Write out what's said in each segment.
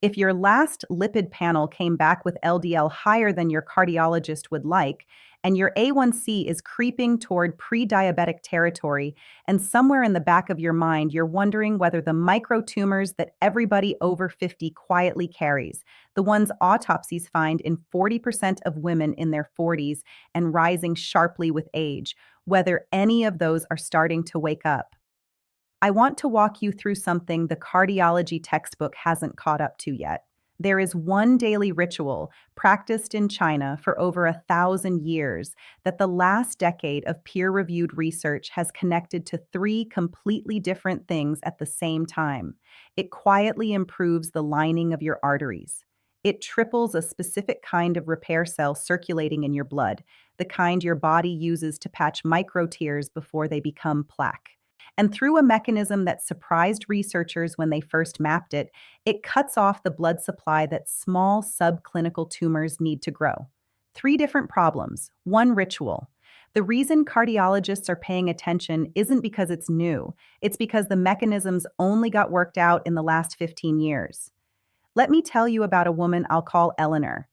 If your last lipid panel came back with LDL higher than your cardiologist would like, and your A1C is creeping toward pre-diabetic territory, and somewhere in the back of your mind you're wondering whether the micro-tumors that everybody over 50 quietly carries, the ones autopsies find in 40% of women in their 40s and rising sharply with age, whether any of those are starting to wake up. I want to walk you through something the cardiology textbook hasn't caught up to yet. There is one daily ritual practiced in China for over 1,000 years that the last decade of peer-reviewed research has connected to three completely different things at the same time. It quietly improves the lining of your arteries. It triples a specific kind of repair cell circulating in your blood, the kind your body uses to patch micro-tears before they become plaque. And through a mechanism that surprised researchers when they first mapped it, it cuts off the blood supply that small subclinical tumors need to grow. Three different problems, one ritual. The reason cardiologists are paying attention isn't because it's new, it's because the mechanisms only got worked out in the last 15 years. Let me tell you about a woman I'll call Eleanor.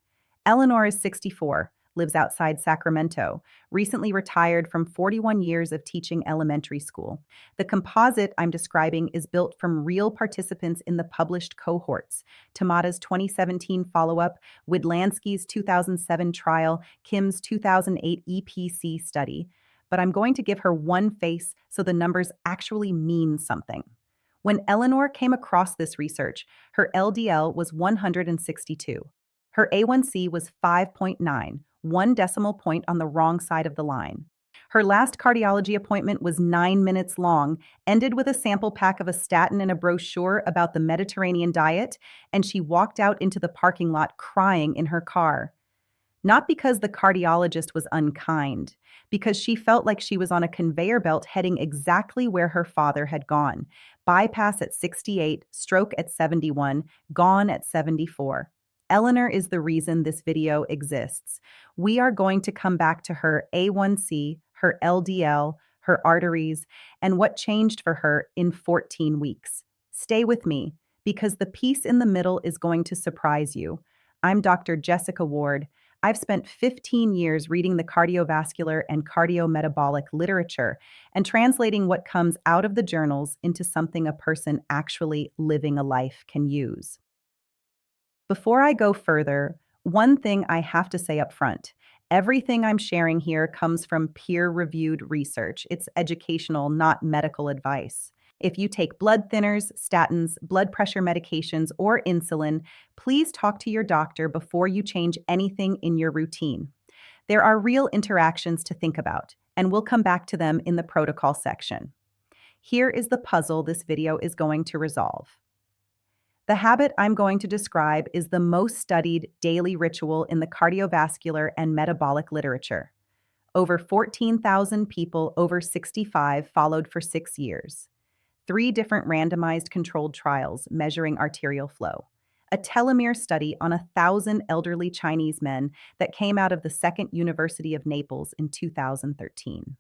Eleanor is 64. Lives outside Sacramento, recently retired from 41 years of teaching elementary school. The composite I'm describing is built from real participants in the published cohorts: Tamada's 2017 follow-up, Widlansky's 2007 trial, Kim's 2008 EPC study. But I'm going to give her one face so the numbers actually mean something. When Eleanor came across this research, her LDL was 162. Her A1C was 5.9. 1 decimal point on the wrong side of the line. Her last cardiology appointment was 9 minutes long, ended with a sample pack of a statin and a brochure about the Mediterranean diet, and she walked out into the parking lot crying in her car. Not because the cardiologist was unkind, because she felt like she was on a conveyor belt heading exactly where her father had gone. Bypass at 68, stroke at 71, gone at 74. Eleanor is the reason this video exists. We are going to come back to her A1C, her LDL, her arteries, and what changed for her in 14 weeks. Stay with me, because the piece in the middle is going to surprise you. I'm Dr. Jessica Ward. I've spent 15 years reading the cardiovascular and cardiometabolic literature and translating what comes out of the journals into something a person actually living a life can use. Before I go further, one thing I have to say up front. Everything I'm sharing here comes from peer-reviewed research. It's educational, not medical advice. If you take blood thinners, statins, blood pressure medications, or insulin, please talk to your doctor before you change anything in your routine. There are real interactions to think about, and we'll come back to them in the protocol section. Here is the puzzle this video is going to resolve. The habit I'm going to describe is the most studied daily ritual in the cardiovascular and metabolic literature. Over 14,000 people over 65 followed for 6 years. 3 different randomized controlled trials measuring arterial flow. A telomere study on 1,000 elderly Chinese men that came out of the Second University of Naples in 2013.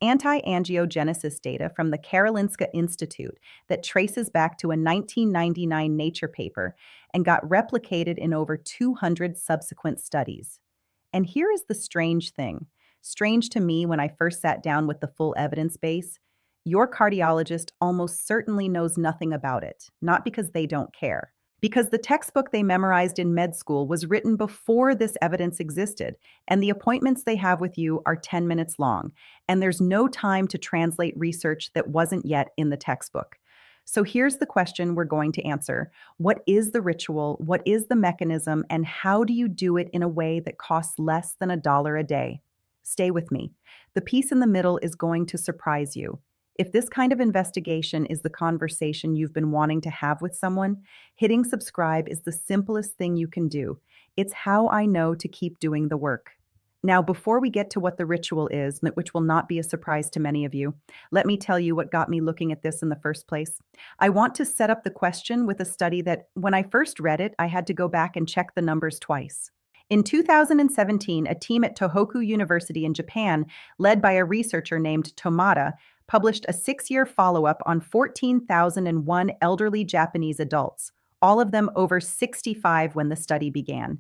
Anti-angiogenesis data from the Karolinska Institute that traces back to a 1999 Nature paper and got replicated in over 200 subsequent studies. And here is the strange thing. Strange to me when I first sat down with the full evidence base. Your cardiologist almost certainly knows nothing about it, not because they don't care. Because the textbook they memorized in med school was written before this evidence existed, and the appointments they have with you are 10 minutes long, and there's no time to translate research that wasn't yet in the textbook. So here's the question we're going to answer. What is the ritual? What is the mechanism? And how do you do it in a way that costs less than $1 a day? Stay with me. The piece in the middle is going to surprise you. If this kind of investigation is the conversation you've been wanting to have with someone, hitting subscribe is the simplest thing you can do. It's how I know to keep doing the work. Now, before we get to what the ritual is, which will not be a surprise to many of you, let me tell you what got me looking at this in the first place. I want to set up the question with a study that, when I first read it, I had to go back and check the numbers twice. In 2017, a team at Tohoku University in Japan, led by a researcher named Tamada, published a 6-year follow-up on 14,001 elderly Japanese adults, all of them over 65 when the study began.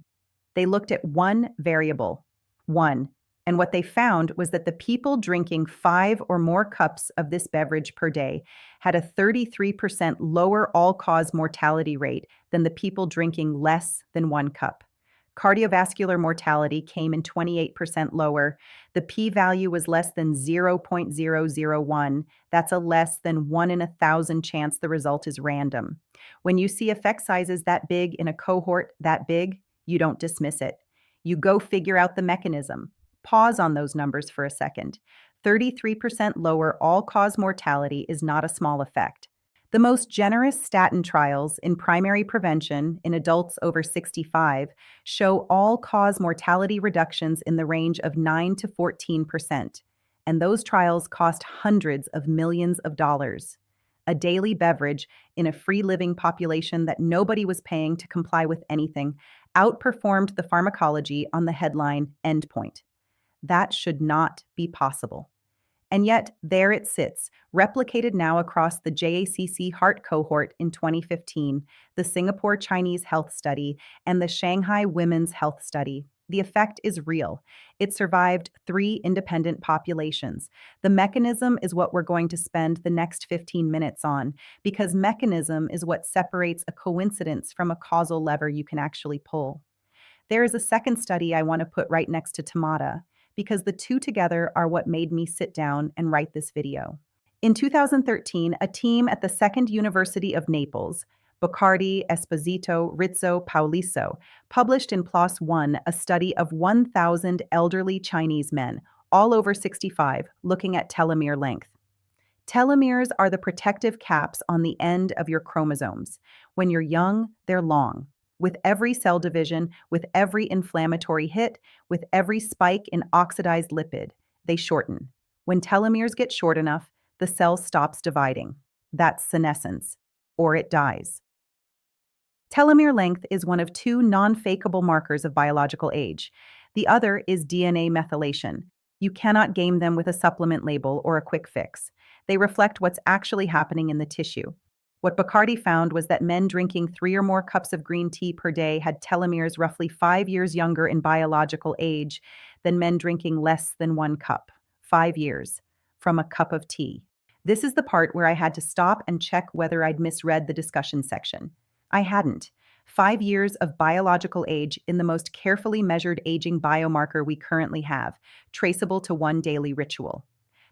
They looked at one variable, one, and what they found was that the people drinking 5 or more cups of this beverage per day had a 33% lower all-cause mortality rate than the people drinking less than 1 cup. Cardiovascular mortality came in 28% lower. The p-value was less than 0.001. That's a less than 1 in 1,000 chance the result is random. When you see effect sizes that big in a cohort that big, you don't dismiss it. You go figure out the mechanism. Pause on those numbers for a second. 33% lower all-cause mortality is not a small effect. The most generous statin trials in primary prevention in adults over 65 show all-cause mortality reductions in the range of 9 to 14%, and those trials cost hundreds of millions of dollars. A daily beverage in a free-living population that nobody was paying to comply with anything outperformed the pharmacology on the headline endpoint. That should not be possible. And yet, there it sits, replicated now across the JACC Heart Cohort in 2015, the Singapore Chinese Health Study, and the Shanghai Women's Health Study. The effect is real. It survived 3 independent populations. The mechanism is what we're going to spend the next 15 minutes on, because mechanism is what separates a coincidence from a causal lever you can actually pull. There is a second study I want to put right next to Tamada, because the two together are what made me sit down and write this video. In 2013, a team at the Second University of Naples, Boccardi, Esposito, Rizzo, Pauliso, published in PLOS One a study of 1,000 elderly Chinese men, all over 65, looking at telomere length. Telomeres are the protective caps on the end of your chromosomes. When you're young, they're long. With every cell division, with every inflammatory hit, with every spike in oxidized lipid, they shorten. When telomeres get short enough, the cell stops dividing. That's senescence, or it dies. Telomere length is one of 2 non-fakeable markers of biological age. The other is DNA methylation. You cannot game them with a supplement label or a quick fix. They reflect what's actually happening in the tissue. What Boccardi found was that men drinking 3 or more cups of green tea per day had telomeres roughly 5 years younger in biological age than men drinking less than 1 cup, 5 years, from a cup of tea. This is the part where I had to stop and check whether I'd misread the discussion section. I hadn't. 5 years of biological age in the most carefully measured aging biomarker we currently have, traceable to one daily ritual.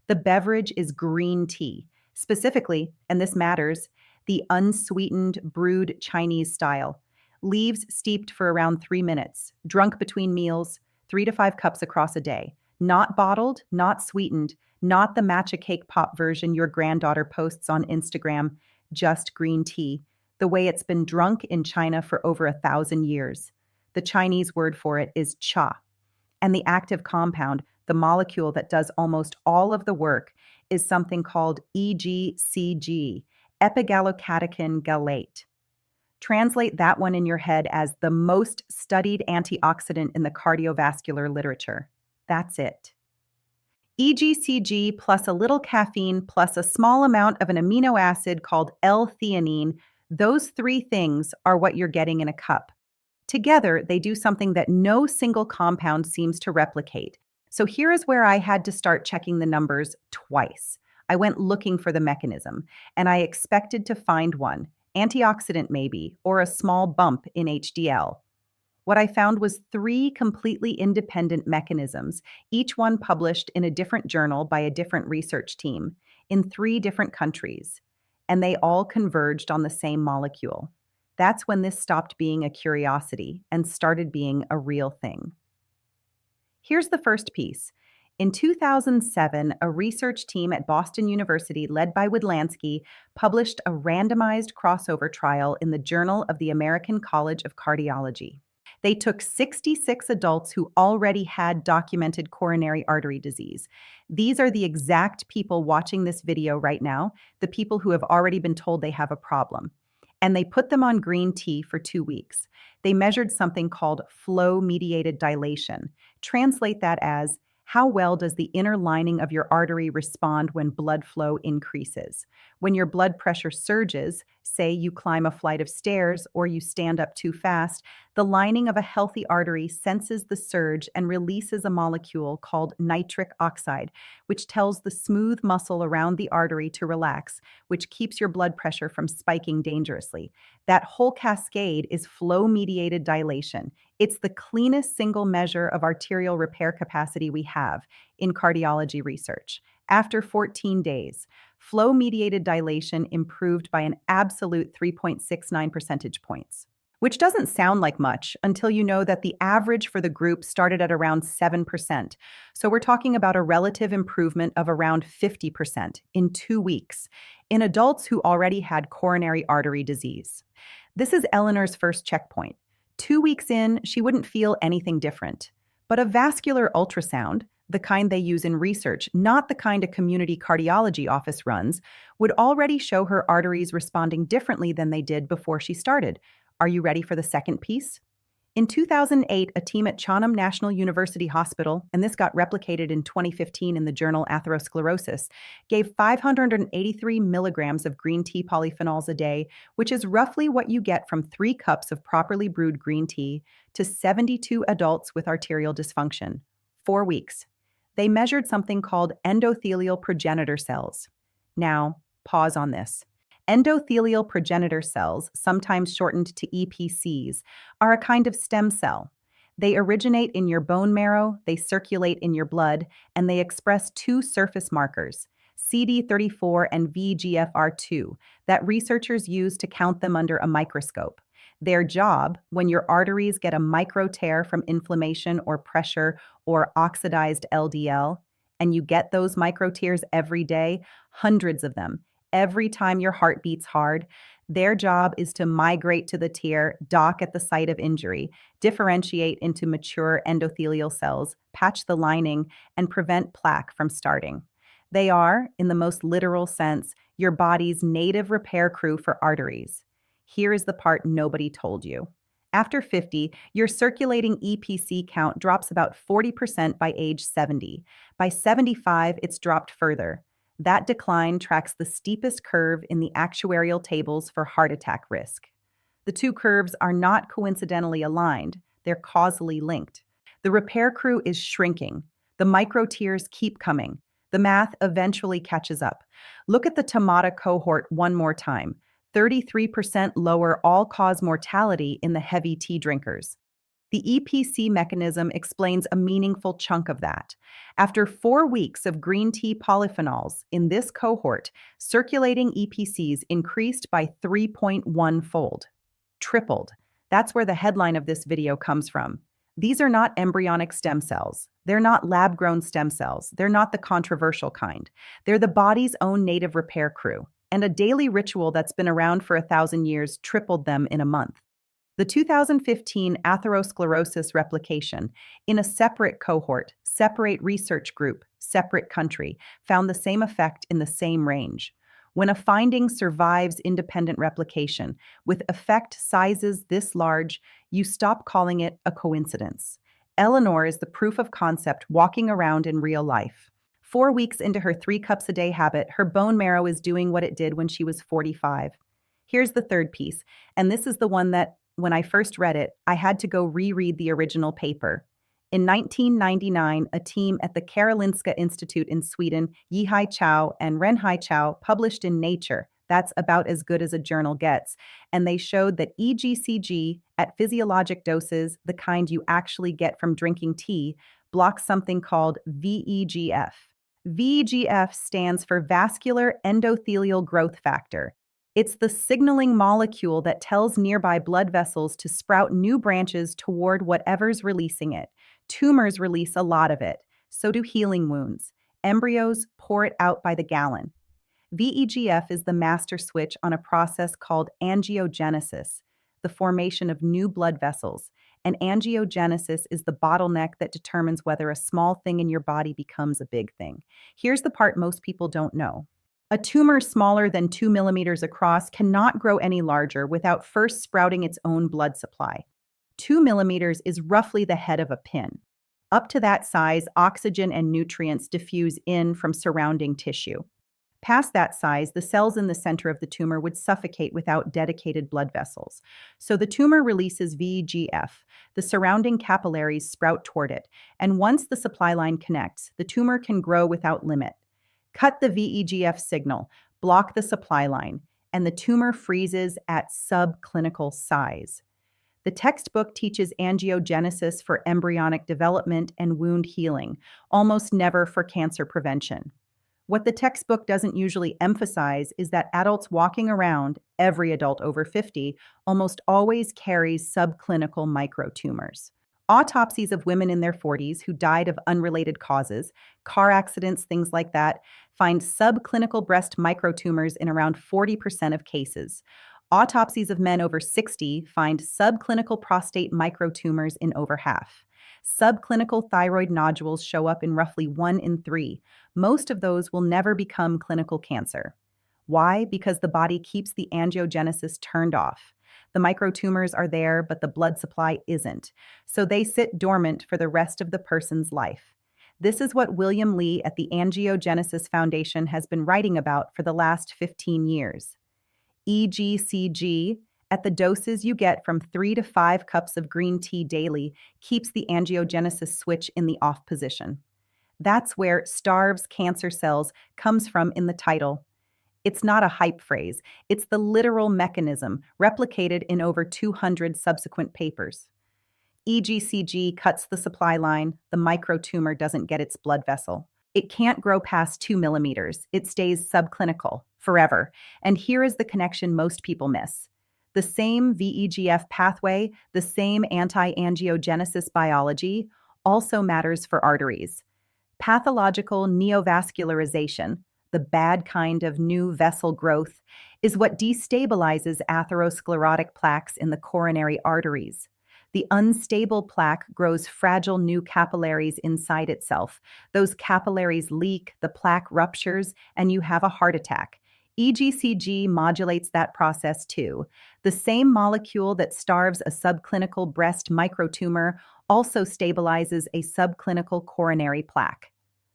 The beverage is green tea. Specifically, and this matters, the unsweetened, brewed Chinese style. Leaves steeped for around 3 minutes, drunk between meals, 3 to 5 cups across a day. Not bottled, not sweetened, not the matcha cake pop version your granddaughter posts on Instagram, just green tea, the way it's been drunk in China for over 1,000 years. The Chinese word for it is cha. And the active compound, the molecule that does almost all of the work, is something called EGCG, epigallocatechin gallate. Translate that one in your head as the most studied antioxidant in the cardiovascular literature. That's it. EGCG plus a little caffeine plus a small amount of an amino acid called L-theanine, those 3 things are what you're getting in a cup. Together, they do something that no single compound seems to replicate. So here is where I had to start checking the numbers twice. I went looking for the mechanism, and I expected to find one, antioxidant maybe, or a small bump in HDL. What I found was 3 completely independent mechanisms, each one published in a different journal by a different research team, in 3 different countries, and they all converged on the same molecule. That's when this stopped being a curiosity and started being a real thing. Here's the first piece. In 2007, a research team at Boston University led by Widlansky published a randomized crossover trial in the Journal of the American College of Cardiology. They took 66 adults who already had documented coronary artery disease. These are the exact people watching this video right now, the people who have already been told they have a problem. And they put them on green tea for 2 weeks. They measured something called flow-mediated dilation. Translate that as, how well does the inner lining of your artery respond when blood flow increases? When your blood pressure surges, Say you climb a flight of stairs or you stand up too fast, the lining of a healthy artery senses the surge and releases a molecule called nitric oxide, which tells the smooth muscle around the artery to relax, which keeps your blood pressure from spiking dangerously. That whole cascade is flow-mediated dilation. It's the cleanest single measure of arterial repair capacity we have in cardiology research. After 14 days, flow-mediated dilation improved by an absolute 3.69 percentage points, which doesn't sound like much until you know that the average for the group started at around 7%. So we're talking about a relative improvement of around 50% in 2 weeks in adults who already had coronary artery disease. This is Eleanor's first checkpoint. 2 weeks in, she wouldn't feel anything different. But a vascular ultrasound, the kind they use in research, not the kind a community cardiology office runs, would already show her arteries responding differently than they did before she started. Are you ready for the second piece? In 2008, a team at Chatham National University Hospital, and this got replicated in 2015 in the journal Atherosclerosis, gave 583 milligrams of green tea polyphenols a day, which is roughly what you get from 3 cups of properly brewed green tea, to 72 adults with arterial dysfunction. 4 weeks. They measured something called endothelial progenitor cells. Now, pause on this. Endothelial progenitor cells, sometimes shortened to EPCs, are a kind of stem cell. They originate in your bone marrow, they circulate in your blood, and they express 2 surface markers, CD34 and VEGFR2, that researchers use to count them under a microscope. Their job, when your arteries get a micro tear from inflammation or pressure or oxidized LDL, and you get those micro tears every day, hundreds of them, every time your heart beats hard, their job is to migrate to the tear, dock at the site of injury, differentiate into mature endothelial cells, patch the lining, and prevent plaque from starting. They are, in the most literal sense, your body's native repair crew for arteries. Here is the part nobody told you. After 50, your circulating EPC count drops about 40% by age 70. By 75, it's dropped further. That decline tracks the steepest curve in the actuarial tables for heart attack risk. The 2 curves are not coincidentally aligned, they're causally linked. The repair crew is shrinking. The micro tears keep coming. The math eventually catches up. Look at the Tamata cohort one more time. 33% lower all-cause mortality in the heavy tea drinkers. The EPC mechanism explains a meaningful chunk of that. After 4 weeks of green tea polyphenols in this cohort, circulating EPCs increased by 3.1-fold. Tripled. That's where the headline of this video comes from. These are not embryonic stem cells. They're not lab-grown stem cells. They're not the controversial kind. They're the body's own native repair crew. And a daily ritual that's been around for 1,000 years tripled them in a month. The 2015 atherosclerosis replication, in a separate cohort, separate research group, separate country, found the same effect in the same range. When a finding survives independent replication, with effect sizes this large, you stop calling it a coincidence. Eleanor is the proof of concept walking around in real life. 4 weeks into her 3 cups a day habit, her bone marrow is doing what it did when she was 45. Here's the third piece, and this is the one that, when I first read it, I had to go reread the original paper. In 1999, a team at the Karolinska Institute in Sweden, Yihai Chao and Renhai Chao, published in Nature. That's about as good as a journal gets. And they showed that EGCG, at physiologic doses, the kind you actually get from drinking tea, blocks something called VEGF. VEGF stands for vascular endothelial growth factor. It's the signaling molecule that tells nearby blood vessels to sprout new branches toward whatever's releasing it. Tumors release a lot of it. So do healing wounds. Embryos pour it out by the gallon. VEGF is the master switch on a process called angiogenesis, the formation of new blood vessels. And angiogenesis is the bottleneck that determines whether a small thing in your body becomes a big thing. Here's the part most people don't know. A tumor smaller than 2 millimeters across cannot grow any larger without first sprouting its own blood supply. 2 millimeters is roughly the head of a pin. Up to that size, oxygen and nutrients diffuse in from surrounding tissue. Past that size, the cells in the center of the tumor would suffocate without dedicated blood vessels. So the tumor releases VEGF. The surrounding capillaries sprout toward it, and once the supply line connects, the tumor can grow without limit. Cut the VEGF signal, block the supply line, and the tumor freezes at subclinical size. The textbook teaches angiogenesis for embryonic development and wound healing, almost never for cancer prevention. What the textbook doesn't usually emphasize is that adults walking around, every adult over 50, almost always carries subclinical microtumors. Autopsies of women in their 40s who died of unrelated causes, car accidents, things like that, find subclinical breast microtumors in around 40% of cases. Autopsies of men over 60 find subclinical prostate microtumors in over half. Subclinical thyroid nodules show up in roughly 1 in 3. Most of those will never become clinical cancer. Why? Because the body keeps the angiogenesis turned off. The microtumors are there, but the blood supply isn't. So they sit dormant for the rest of the person's life. This is what William Lee at the Angiogenesis Foundation has been writing about for the last 15 years. EGCG, at the doses you get from 3 to 5 cups of green tea daily, keeps the angiogenesis switch in the off position. That's where starves cancer cells comes from in the title. It's not a hype phrase. It's the literal mechanism, replicated in over 200 subsequent papers. EGCG cuts the supply line. The microtumor doesn't get its blood vessel. It can't grow past 2 millimeters. It stays subclinical forever. And here is the connection most people miss. The same VEGF pathway, the same anti-angiogenesis biology, also matters for arteries. Pathological neovascularization, the bad kind of new vessel growth, is what destabilizes atherosclerotic plaques in the coronary arteries. The unstable plaque grows fragile new capillaries inside itself. Those capillaries leak, the plaque ruptures, and you have a heart attack. EGCG modulates that process too. The same molecule that starves a subclinical breast microtumor also stabilizes a subclinical coronary plaque.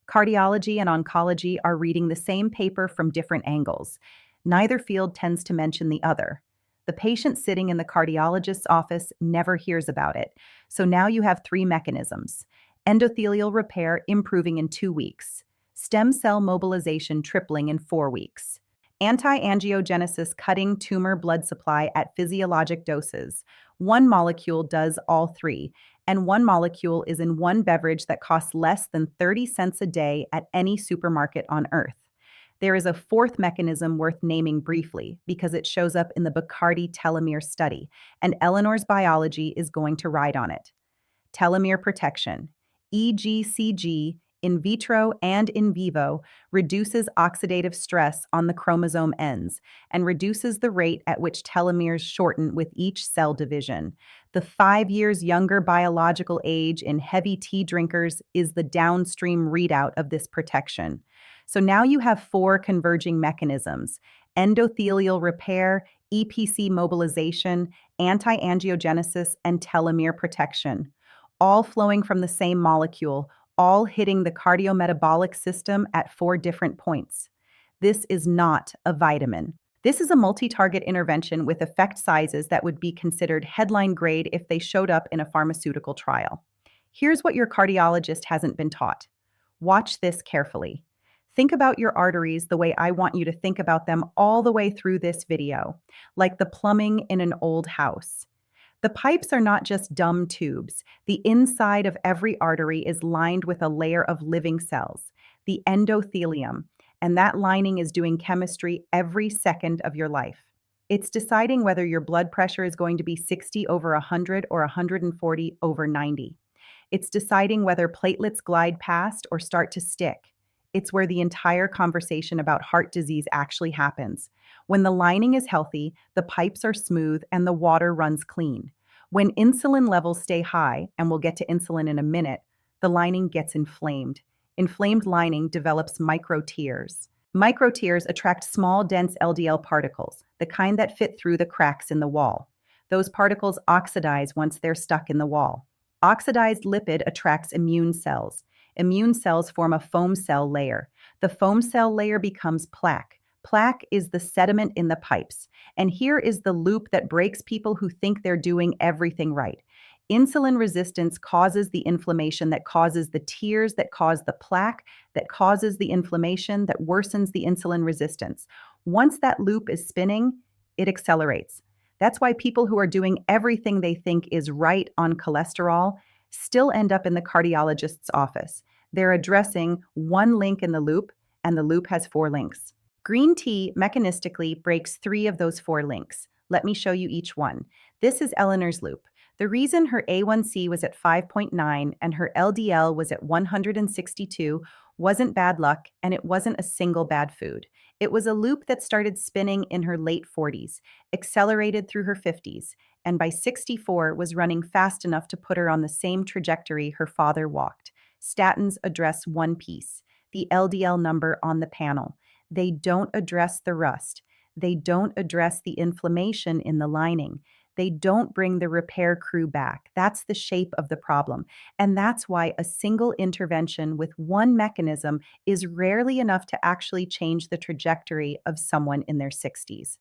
Cardiology and oncology are reading the same paper from different angles. Neither field tends to mention the other. The patient sitting in the cardiologist's office never hears about it. So now you have 3 mechanisms. Endothelial repair improving in 2 weeks. Stem cell mobilization tripling in 4 weeks. Anti-angiogenesis cutting tumor blood supply at physiologic doses. One molecule does all 3, and one molecule is in one beverage that costs less than 30 cents a day at any supermarket on Earth. There is a 4th mechanism worth naming briefly because it shows up in the Bacardi telomere study, and Eleanor's biology is going to ride on it. Telomere protection. EGCG, in vitro and in vivo, reduces oxidative stress on the chromosome ends and reduces the rate at which telomeres shorten with each cell division. The 5 years younger biological age in heavy tea drinkers is the downstream readout of this protection. So now you have 4 converging mechanisms: endothelial repair, EPC mobilization, anti-angiogenesis, and telomere protection, all flowing from the same molecule, all hitting the cardiometabolic system at 4 different points. This is not a vitamin. This is a multi-target intervention with effect sizes that would be considered headline grade if they showed up in a pharmaceutical trial. Here's what your cardiologist hasn't been taught. Watch this carefully. Think about your arteries the way I want you to think about them all the way through this video, like the plumbing in an old house. The pipes are not just dumb tubes. The inside of every artery is lined with a layer of living cells, the endothelium, and that lining is doing chemistry every second of your life. It's deciding whether your blood pressure is going to be 60 over 100 or 140 over 90. It's deciding whether platelets glide past or start to stick. It's where the entire conversation about heart disease actually happens. When the lining is healthy, the pipes are smooth and the water runs clean. When insulin levels stay high, and we'll get to insulin in a minute, the lining gets inflamed. Inflamed lining develops micro-tears. Micro-tears attract small, dense LDL particles, the kind that fit through the cracks in the wall. Those particles oxidize once they're stuck in the wall. Oxidized lipid attracts immune cells. Immune cells form a foam cell layer. The foam cell layer becomes plaque. Plaque is the sediment in the pipes. And here is the loop that breaks people who think they're doing everything right. Insulin resistance causes the inflammation that causes the tears that cause the plaque, that causes the inflammation that worsens the insulin resistance. Once that loop is spinning, it accelerates. That's why people who are doing everything they think is right on cholesterol still end up in the cardiologist's office. They're addressing one link in the loop, and the loop has four links. Green tea mechanistically breaks three of those four links. Let me show you each one. This is Eleanor's loop. The reason her A1C was at 5.9 and her LDL was at 162 wasn't bad luck, and it wasn't a single bad food. It was a loop that started spinning in her late 40s, accelerated through her 50s, and by 64 was running fast enough to put her on the same trajectory her father walked. Statins address one piece, the LDL number on the panel. They don't address the rust. They don't address the inflammation in the lining. They don't bring the repair crew back. That's the shape of the problem. And that's why a single intervention with one mechanism is rarely enough to actually change the trajectory of someone in their 60s.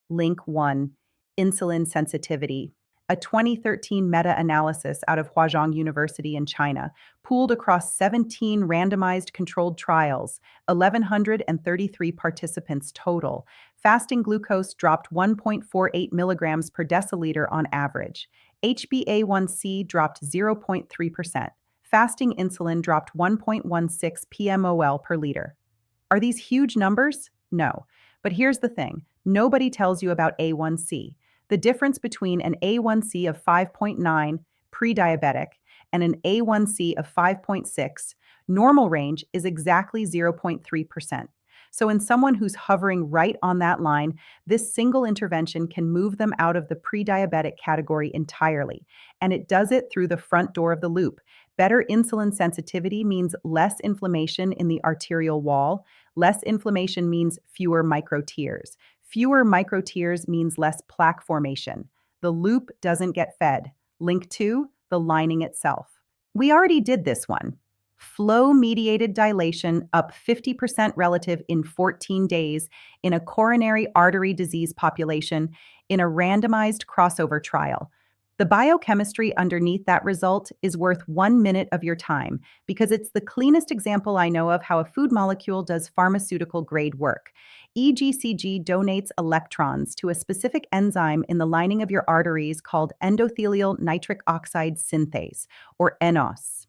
Link 1, insulin sensitivity. A 2013 meta-analysis out of Tohoku University in China pooled across 17 randomized controlled trials, 1,133 participants total. Fasting glucose dropped 1.48 milligrams per deciliter on average. HbA1c dropped 0.3%. Fasting insulin dropped 1.16 pmol per liter. Are these huge numbers? No. But here's the thing. Nobody tells you about A1C. The difference between an A1C of 5.9, pre-diabetic, and an A1C of 5.6, normal range, is exactly 0.3%. So in someone who's hovering right on that line, this single intervention can move them out of the pre-diabetic category entirely. And it does it through the front door of the loop. Better insulin sensitivity means less inflammation in the arterial wall. Less inflammation means fewer micro-tears. Fewer micro-tears means less plaque formation. The loop doesn't get fed. Link 2, the lining itself. We already did this one. Flow-mediated dilation up 50% relative in 14 days in a coronary artery disease population in a randomized crossover trial. The biochemistry underneath that result is worth 1 minute of your time because it's the cleanest example I know of how a food molecule does pharmaceutical-grade work. EGCG donates electrons to a specific enzyme in the lining of your arteries called endothelial nitric oxide synthase, or eNOS.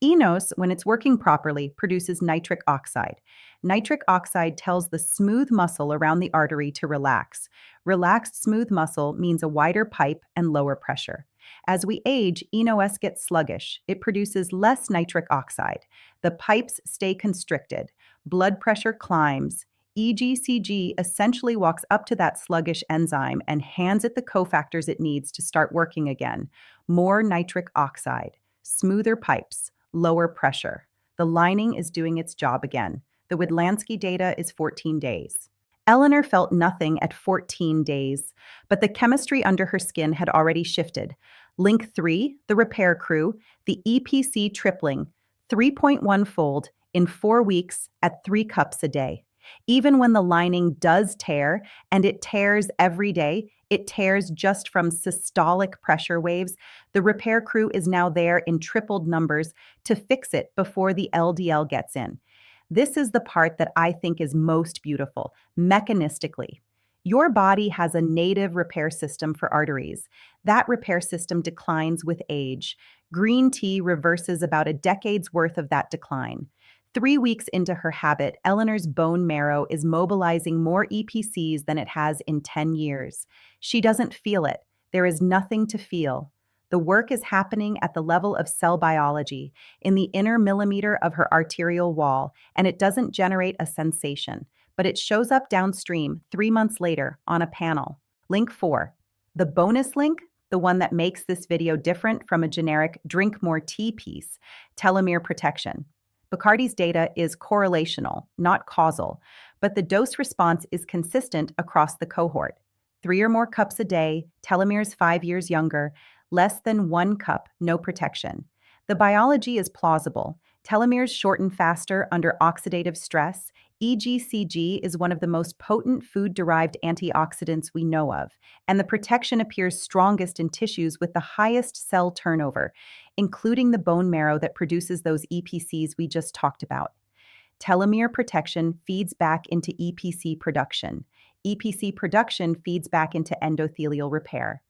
eNOS, when it's working properly, produces nitric oxide. Nitric oxide tells the smooth muscle around the artery to relax. Relaxed smooth muscle means a wider pipe and lower pressure. As we age, eNOS gets sluggish. It produces less nitric oxide. The pipes stay constricted. Blood pressure climbs. EGCG essentially walks up to that sluggish enzyme and hands it the cofactors it needs to start working again. More nitric oxide, smoother pipes, lower pressure. The lining is doing its job again. The Widlansky data is 14 days. Eleanor felt nothing at 14 days, but the chemistry under her skin had already shifted. Link 3, the repair crew, the EPC tripling, 3.1-fold in 4 weeks at 3 cups a day. Even when the lining does tear, and it tears every day, it tears just from systolic pressure waves, the repair crew is now there in tripled numbers to fix it before the LDL gets in. This is the part that I think is most beautiful, mechanistically. Your body has a native repair system for arteries. That repair system declines with age. Green tea reverses about a decade's worth of that decline. 3 weeks into her habit, Eleanor's bone marrow is mobilizing more EPCs than it has in 10 years. She doesn't feel it. There is nothing to feel. The work is happening at the level of cell biology, in the inner millimeter of her arterial wall, and it doesn't generate a sensation, but it shows up downstream 3 months later on a panel. Link 4. The bonus link, the one that makes this video different from a generic drink more tea piece, telomere protection. Bacardi's data is correlational, not causal, but the dose response is consistent across the cohort. 3 or more cups a day, telomeres 5 years younger, less than 1 cup, no protection. The biology is plausible. Telomeres shorten faster under oxidative stress. EGCG is one of the most potent food-derived antioxidants we know of, and the protection appears strongest in tissues with the highest cell turnover, including the bone marrow that produces those EPCs we just talked about. Telomere protection feeds back into EPC production. EPC production feeds back into endothelial repair.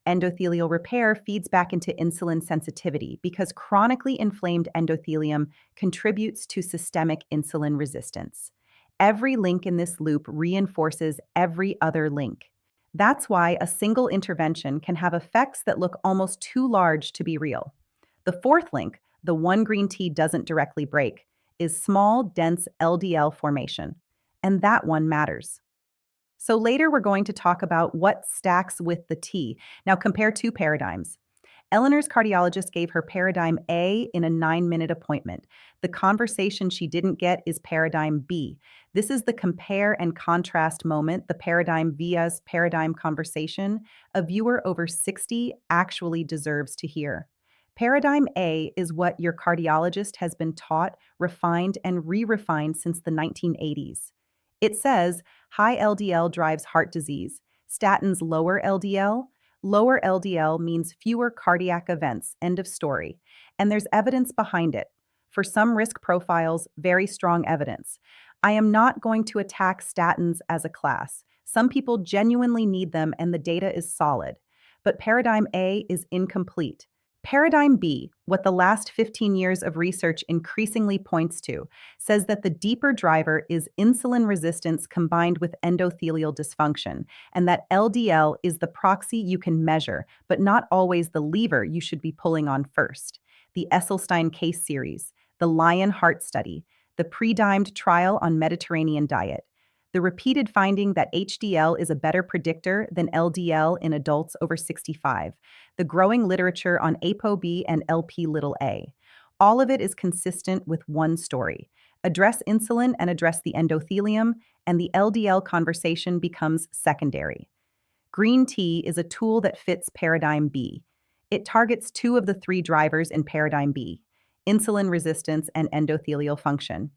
Endothelial repair feeds back into insulin sensitivity because chronically inflamed endothelium contributes to systemic insulin resistance. Every link in this loop reinforces every other link. That's why a single intervention can have effects that look almost too large to be real. The fourth link, the one green tea doesn't directly break, is small, dense LDL formation. And that one matters. So later we're going to talk about what stacks with the T. Now compare two paradigms. Eleanor's cardiologist gave her paradigm A in a 9-minute appointment. The conversation she didn't get is paradigm B. This is the compare and contrast moment, the paradigm vs. paradigm conversation a viewer over 60 actually deserves to hear. Paradigm A is what your cardiologist has been taught, refined, and re-refined since the 1980s. It says high LDL drives heart disease. Statins lower LDL. Lower LDL means fewer cardiac events, end of story. And there's evidence behind it. For some risk profiles, very strong evidence. I am not going to attack statins as a class. Some people genuinely need them and the data is solid. But paradigm A is incomplete. Paradigm B, what the last 15 years of research increasingly points to, says that the deeper driver is insulin resistance combined with endothelial dysfunction, and that LDL is the proxy you can measure, but not always the lever you should be pulling on first. The Esselstyn case series, the Lion Heart Study, the pre-dimed trial on Mediterranean diet, the repeated finding that HDL is a better predictor than LDL in adults over 65, the growing literature on ApoB and Lp(a). All of it is consistent with one story. Address insulin and address the endothelium, and the LDL conversation becomes secondary. Green tea is a tool that fits paradigm B. It targets two of the three drivers in paradigm B, insulin resistance and endothelial function.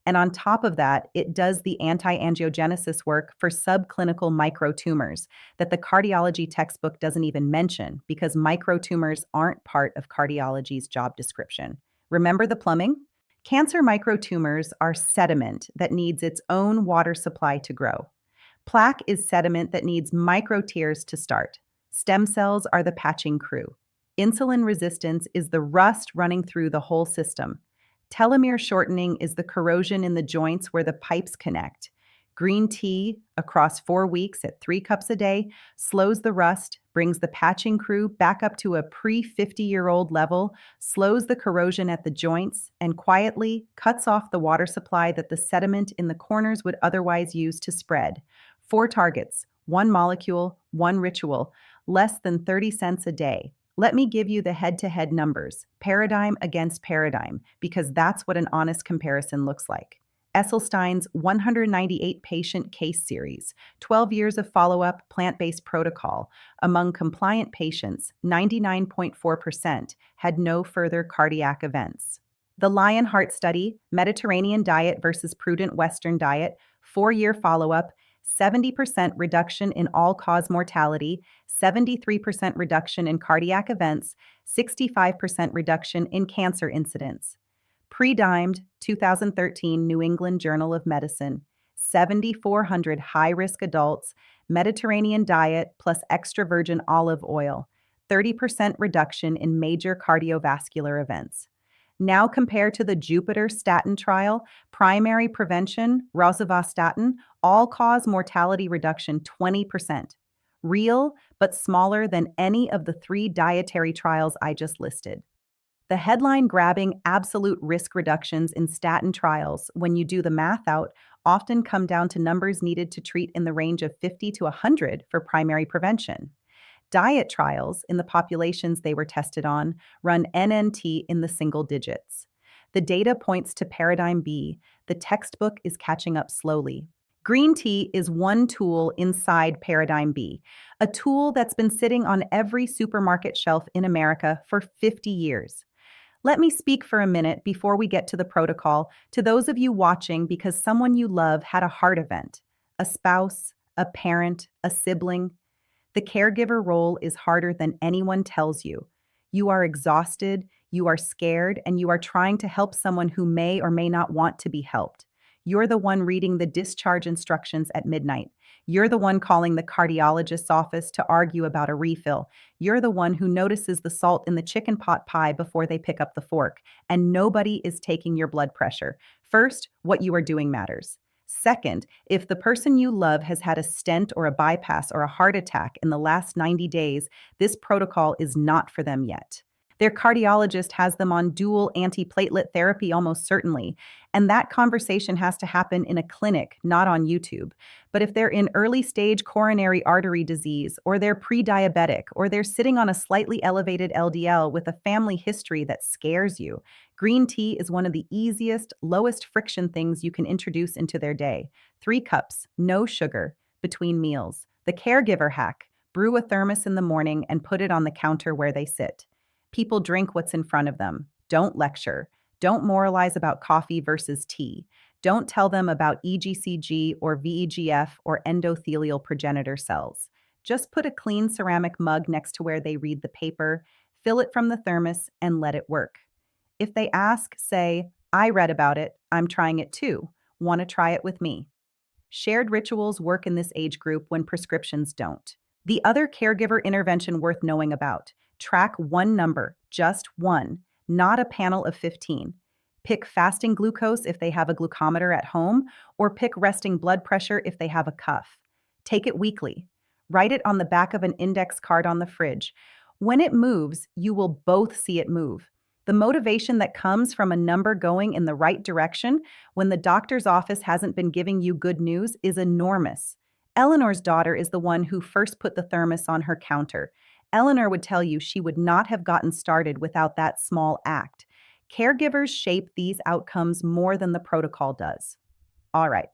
And on top of that, it does the anti-angiogenesis work for subclinical micro-tumors that the cardiology textbook doesn't even mention because micro-tumors aren't part of cardiology's job description. Remember the plumbing? Cancer micro-tumors are sediment that needs its own water supply to grow. Plaque is sediment that needs micro-tears to start. Stem cells are the patching crew. Insulin resistance is the rust running through the whole system. Telomere shortening is the corrosion in the joints where the pipes connect. Green tea, across 4 weeks at 3 cups a day, slows the rust, brings the patching crew back up to a pre-50-year-old level, slows the corrosion at the joints, and quietly cuts off the water supply that the sediment in the corners would otherwise use to spread. 4 targets, 1 molecule, 1 ritual, less than 30 cents a day. Let me give you the head-to-head numbers, paradigm against paradigm, because that's what an honest comparison looks like. Esselstyn's 198-patient case series, 12 years of follow-up plant-based protocol. Among compliant patients, 99.4% had no further cardiac events. The Lion Heart Study, Mediterranean diet versus prudent Western diet, 4-year follow-up, 70% reduction in all-cause mortality, 73% reduction in cardiac events, 65% reduction in cancer incidence. Pre-dimed 2013 New England Journal of Medicine, 7,400 high-risk adults, Mediterranean diet plus extra virgin olive oil, 30% reduction in major cardiovascular events. Now compare to the Jupiter statin trial, primary prevention, rosuvastatin, all-cause mortality reduction 20%. Real, but smaller than any of the 3 dietary trials I just listed. The headline-grabbing absolute risk reductions in statin trials, when you do the math out, often come down to numbers needed to treat in the range of 50 to 100 for primary prevention. Diet trials, in the populations they were tested on, run NNT in the single digits. The data points to paradigm B. The textbook is catching up slowly. Green tea is one tool inside paradigm B, a tool that's been sitting on every supermarket shelf in America for 50 years. Let me speak for a minute before we get to the protocol to those of you watching because someone you love had a heart event, a spouse, a parent, a sibling. The caregiver role is harder than anyone tells you. You are exhausted, you are scared, and you are trying to help someone who may or may not want to be helped. You're the one reading the discharge instructions at midnight. You're the one calling the cardiologist's office to argue about a refill. You're the one who notices the salt in the chicken pot pie before they pick up the fork. And nobody is taking your blood pressure. First, what you are doing matters. Second, if the person you love has had a stent or a bypass or a heart attack in the last 90 days, this protocol is not for them yet. Their cardiologist has them on dual antiplatelet therapy almost certainly, and that conversation has to happen in a clinic, not on YouTube. But if they're in early stage coronary artery disease, or they're pre-diabetic, or they're sitting on a slightly elevated LDL with a family history that scares you, green tea is one of the easiest, lowest friction things you can introduce into their day. 3 cups, no sugar, between meals. The caregiver hack: brew a thermos in the morning and put it on the counter where they sit. People drink what's in front of them. Don't lecture. Don't moralize about coffee versus tea. Don't tell them about EGCG or VEGF or endothelial progenitor cells. Just put a clean ceramic mug next to where they read the paper, fill it from the thermos, and let it work. If they ask, say, "I read about it, I'm trying it too. Want to try it with me?" Shared rituals work in this age group when prescriptions don't. The other caregiver intervention worth knowing about: track one number, just one, not a panel of 15. Pick fasting glucose if they have a glucometer at home, or pick resting blood pressure if they have a cuff. Take it weekly. Write it on the back of an index card on the fridge. When it moves, you will both see it move. The motivation that comes from a number going in the right direction when the doctor's office hasn't been giving you good news is enormous. Eleanor's daughter is the one who first put the thermos on her counter. Eleanor would tell you she would not have gotten started without that small act. Caregivers shape these outcomes more than the protocol does. All right,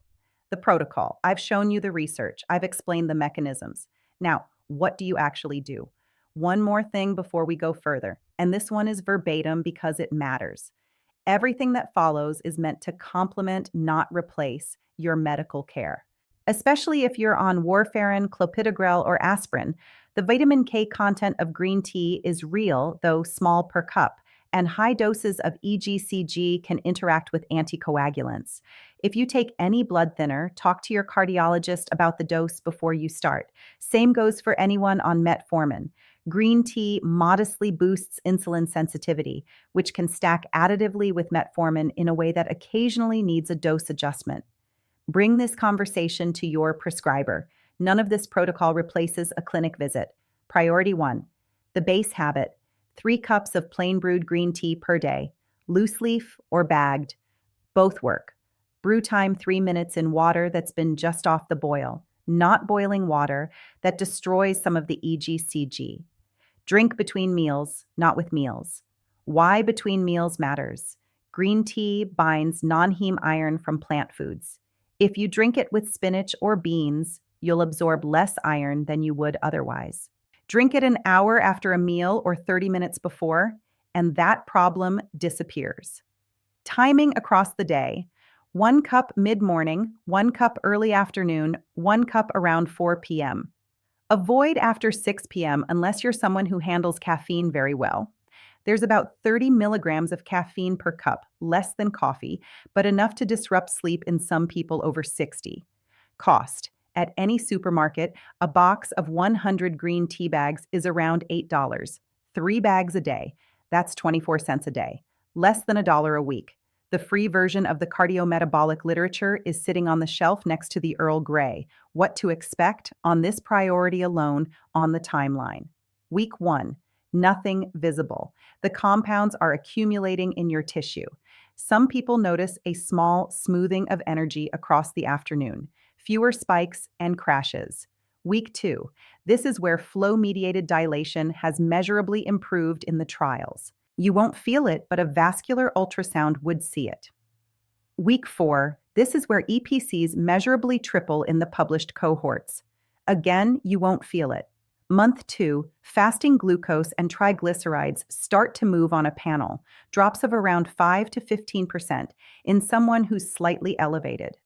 the protocol. I've shown you the research. I've explained the mechanisms. Now, what do you actually do? One more thing before we go further, and this one is verbatim because it matters. Everything that follows is meant to complement, not replace, your medical care. Especially if you're on warfarin, clopidogrel, or aspirin, the vitamin K content of green tea is real, though small per cup, and high doses of EGCG can interact with anticoagulants. If you take any blood thinner, talk to your cardiologist about the dose before you start. Same goes for anyone on metformin. Green tea modestly boosts insulin sensitivity, which can stack additively with metformin in a way that occasionally needs a dose adjustment. Bring this conversation to your prescriber. None of this protocol replaces a clinic visit. Priority 1, the base habit: 3 cups of plain brewed green tea per day, loose leaf or bagged. Both work. Brew time 3 minutes in water that's been just off the boil, not boiling water that destroys some of the EGCG. Drink between meals, not with meals. Why between meals matters. Green tea binds non-heme iron from plant foods. If you drink it with spinach or beans, you'll absorb less iron than you would otherwise. Drink it an hour after a meal or 30 minutes before, and that problem disappears. Timing across the day: 1 cup mid-morning, 1 cup early afternoon, 1 cup around 4 p.m. Avoid after 6 p.m. unless you're someone who handles caffeine very well. There's about 30 milligrams of caffeine per cup, less than coffee, but enough to disrupt sleep in some people over 60. Cost: at any supermarket, a box of 100 green tea bags is around $8. 3 bags a day. That's 24 cents a day. Less than $1 a week. The free version of the Cardiometabolic literature is sitting on the shelf next to the Earl Grey. What to expect on this priority alone on the timeline. Week 1. Nothing visible. The compounds are accumulating in your tissue. Some people notice a small smoothing of energy across the afternoon, fewer spikes and crashes. Week 2. This is where flow-mediated dilation has measurably improved in the trials. You won't feel it, but a vascular ultrasound would see it. Week 4. This is where EPCs measurably triple in the published cohorts. Again, you won't feel it, Month 2, fasting glucose and triglycerides start to move on a panel, drops of around 5 to 15% in someone who's slightly elevated.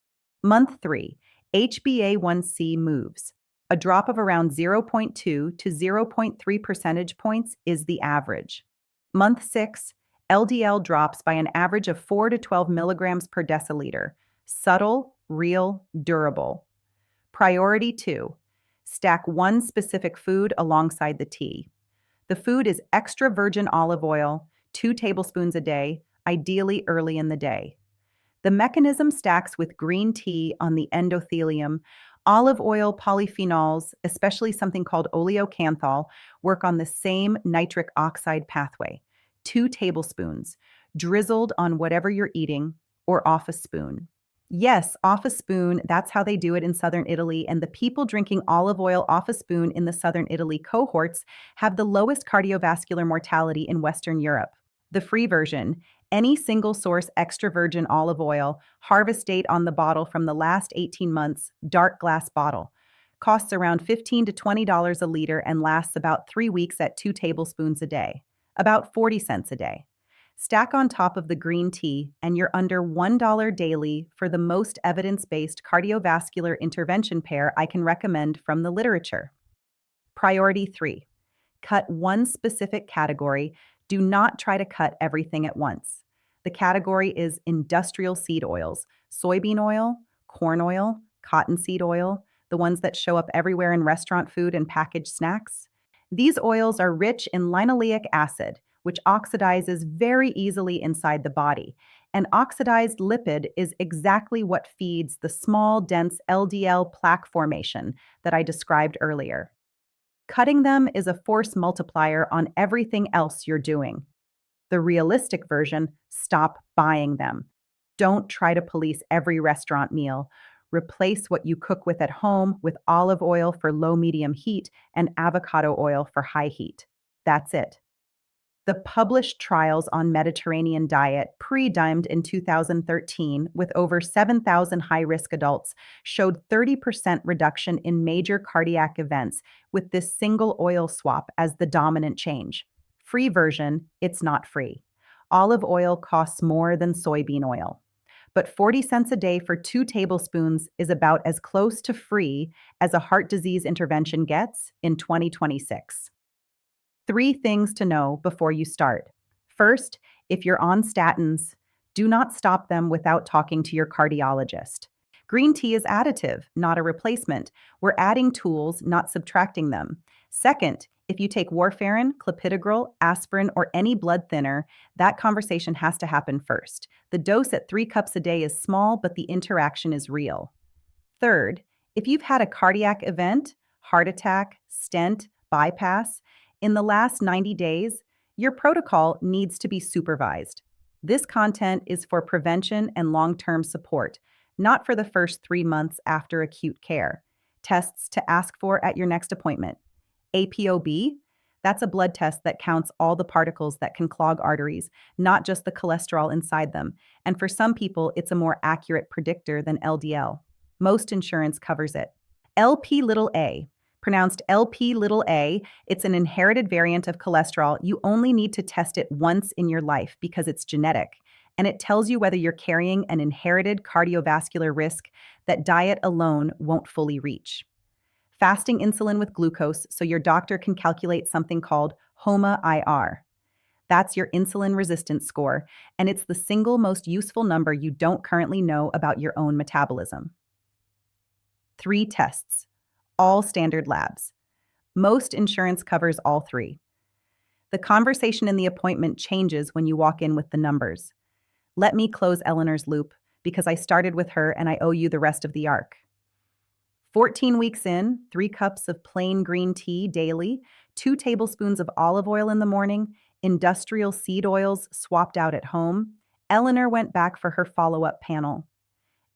Month 3, HbA1c moves. A drop of around 0.2 to 0.3 percentage points is the average. Month 6, LDL drops by an average of 4 to 12 milligrams per deciliter. Subtle, real, durable. Priority 2. Stack one specific food alongside the tea. The food is extra virgin olive oil, 2 tablespoons a day, ideally early in the day. The mechanism stacks with green tea on the endothelium. Olive oil polyphenols, especially something called oleocanthal, work on the same nitric oxide pathway. 2 tablespoons, drizzled on whatever you're eating, or off a spoon. Yes, off a spoon, that's how they do it in southern Italy, and the people drinking olive oil off a spoon in the southern Italy cohorts have the lowest cardiovascular mortality in Western Europe. The free version, any single source extra virgin olive oil, harvest date on the bottle from the last 18 months, dark glass bottle. Costs around $15 to $20 a liter and lasts about 3 weeks at 2 tablespoons a day, about 40 cents a day. Stack on top of the green tea, and you're under $1 daily for the most evidence-based cardiovascular intervention pair I can recommend from the literature. Priority 3. Cut one specific category. Do not try to cut everything at once. The category is industrial seed oils, soybean oil, corn oil, cottonseed oil, the ones that show up everywhere in restaurant food and packaged snacks. These oils are rich in linoleic acid, which oxidizes very easily inside the body. An oxidized lipid is exactly what feeds the small, dense LDL plaque formation that I described earlier. Cutting them is a force multiplier on everything else you're doing. The realistic version, stop buying them. Don't try to police every restaurant meal. Replace what you cook with at home with olive oil for low-medium heat and avocado oil for high heat. That's it. The published trials on Mediterranean diet, pre-dimed in 2013 with over 7,000 high-risk adults, showed 30% reduction in major cardiac events with this single oil swap as the dominant change. Free version, it's not free. Olive oil costs more than soybean oil. But 40 cents a day for 2 tablespoons is about as close to free as a heart disease intervention gets in 2026. 3 things to know before you start. First, if you're on statins, do not stop them without talking to your cardiologist. Green tea is additive, not a replacement. We're adding tools, not subtracting them. Second, if you take warfarin, clopidogrel, aspirin, or any blood thinner, that conversation has to happen first. The dose at 3 cups a day is small, but the interaction is real. Third, if you've had a cardiac event, heart attack, stent, bypass, in the last 90 days, your protocol needs to be supervised. This content is for prevention and long-term support, not for the first 3 months after acute care. Tests to ask for at your next appointment. ApoB, that's a blood test that counts all the particles that can clog arteries, not just the cholesterol inside them. And for some people, it's a more accurate predictor than LDL. Most insurance covers it. Lp(a), pronounced Lp(a), it's an inherited variant of cholesterol. You only need to test it once in your life because it's genetic, and it tells you whether you're carrying an inherited cardiovascular risk that diet alone won't fully reach. Fasting insulin with glucose so your doctor can calculate something called HOMA-IR. That's your insulin resistance score, and it's the single most useful number you don't currently know about your own metabolism. 3 tests. All standard labs. Most insurance covers all 3. The conversation in the appointment changes when you walk in with the numbers. Let me close Eleanor's loop because I started with her and I owe you the rest of the arc. 14 weeks in, 3 cups of plain green tea daily, 2 tablespoons of olive oil in the morning, industrial seed oils swapped out at home. Eleanor went back for her follow-up panel.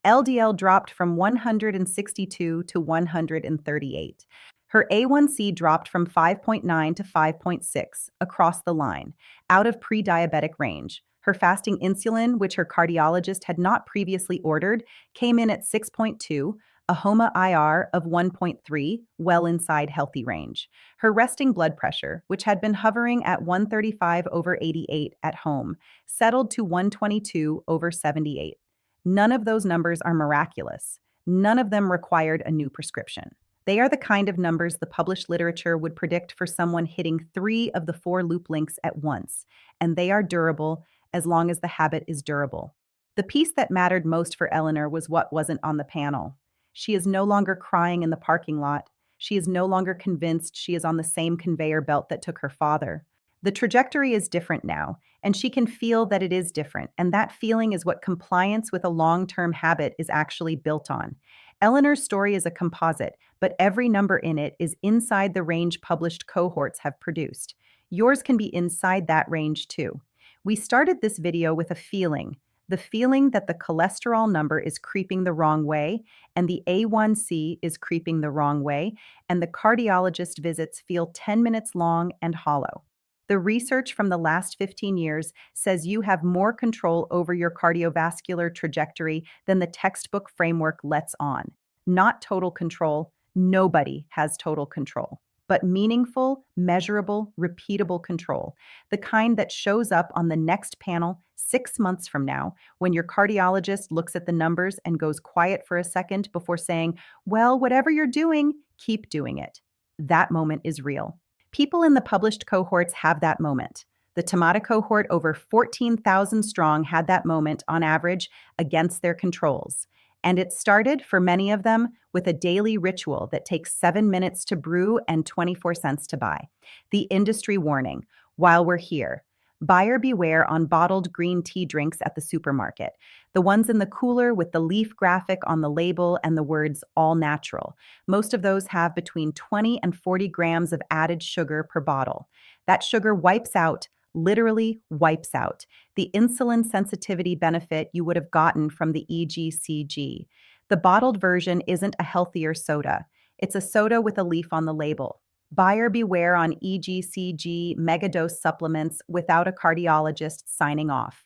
LDL dropped from 162 to 138. Her A1C dropped from 5.9 to 5.6 across the line, out of pre-diabetic range. Her fasting insulin, which her cardiologist had not previously ordered, came in at 6.2, a HOMA IR of 1.3, well inside healthy range. Her resting blood pressure, which had been hovering at 135/88 at home, settled to 122/78. None of those numbers are miraculous. None of them required a new prescription. They are the kind of numbers the published literature would predict for someone hitting 3 of the 4 loop links at once, and they are durable as long as the habit is durable. The piece that mattered most for Eleanor was what wasn't on the panel. She is no longer crying in the parking lot. She is no longer convinced she is on the same conveyor belt that took her father. The trajectory is different now, and she can feel that it is different, and that feeling is what compliance with a long-term habit is actually built on. Eleanor's story is a composite, but every number in it is inside the range published cohorts have produced. Yours can be inside that range too. We started this video with a feeling, the feeling that the cholesterol number is creeping the wrong way, and the A1C is creeping the wrong way, and the cardiologist visits feel 10 minutes long and hollow. The research from the last 15 years says you have more control over your cardiovascular trajectory than the textbook framework lets on. Not total control. Nobody has total control. But meaningful, measurable, repeatable control, the kind that shows up on the next panel 6 months from now when your cardiologist looks at the numbers and goes quiet for a second before saying, well, whatever you're doing, keep doing it. That moment is real. People in the published cohorts have that moment. The Tomato cohort, over 14,000 strong, had that moment on average against their controls. And it started, for many of them, with a daily ritual that takes 7 minutes to brew and 24 cents to buy. The industry warning, while we're here, buyer beware on bottled green tea drinks at the supermarket, the ones in the cooler with the leaf graphic on the label and the words all natural. Most of those have between 20 and 40 grams of added sugar per bottle. That sugar wipes out, literally wipes out, the insulin sensitivity benefit you would have gotten from the EGCG. The bottled version isn't a healthier soda. It's a soda with a leaf on the label. Buyer beware on EGCG megadose supplements without a cardiologist signing off.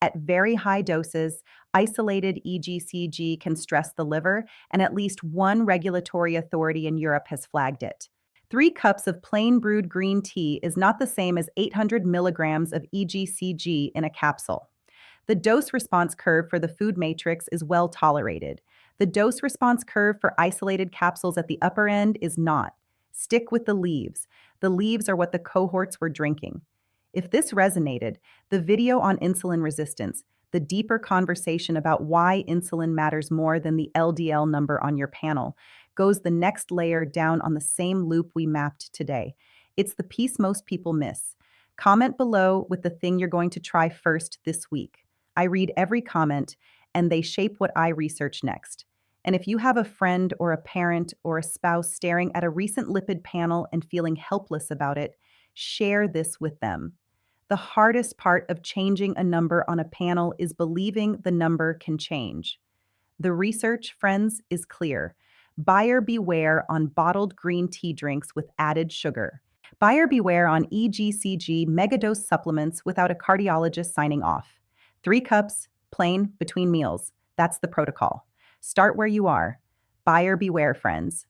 At very high doses, isolated EGCG can stress the liver, and at least one regulatory authority in Europe has flagged it. 3 cups of plain brewed green tea is not the same as 800 milligrams of EGCG in a capsule. The dose-response curve for the food matrix is well tolerated. The dose-response curve for isolated capsules at the upper end is not. Stick with the leaves. The leaves are what the cohorts were drinking. If this resonated, the video on insulin resistance, the deeper conversation about why insulin matters more than the LDL number on your panel, goes the next layer down on the same loop we mapped today. It's the piece most people miss. Comment below with the thing you're going to try first this week. I read every comment, and they shape what I research next. And if you have a friend or a parent or a spouse staring at a recent lipid panel and feeling helpless about it, share this with them. The hardest part of changing a number on a panel is believing the number can change. The research, friends, is clear. Buyer beware on bottled green tea drinks with added sugar. Buyer beware on EGCG megadose supplements without a cardiologist signing off. 3 cups, plain, between meals. That's the protocol. Start where you are. Buyer beware, friends.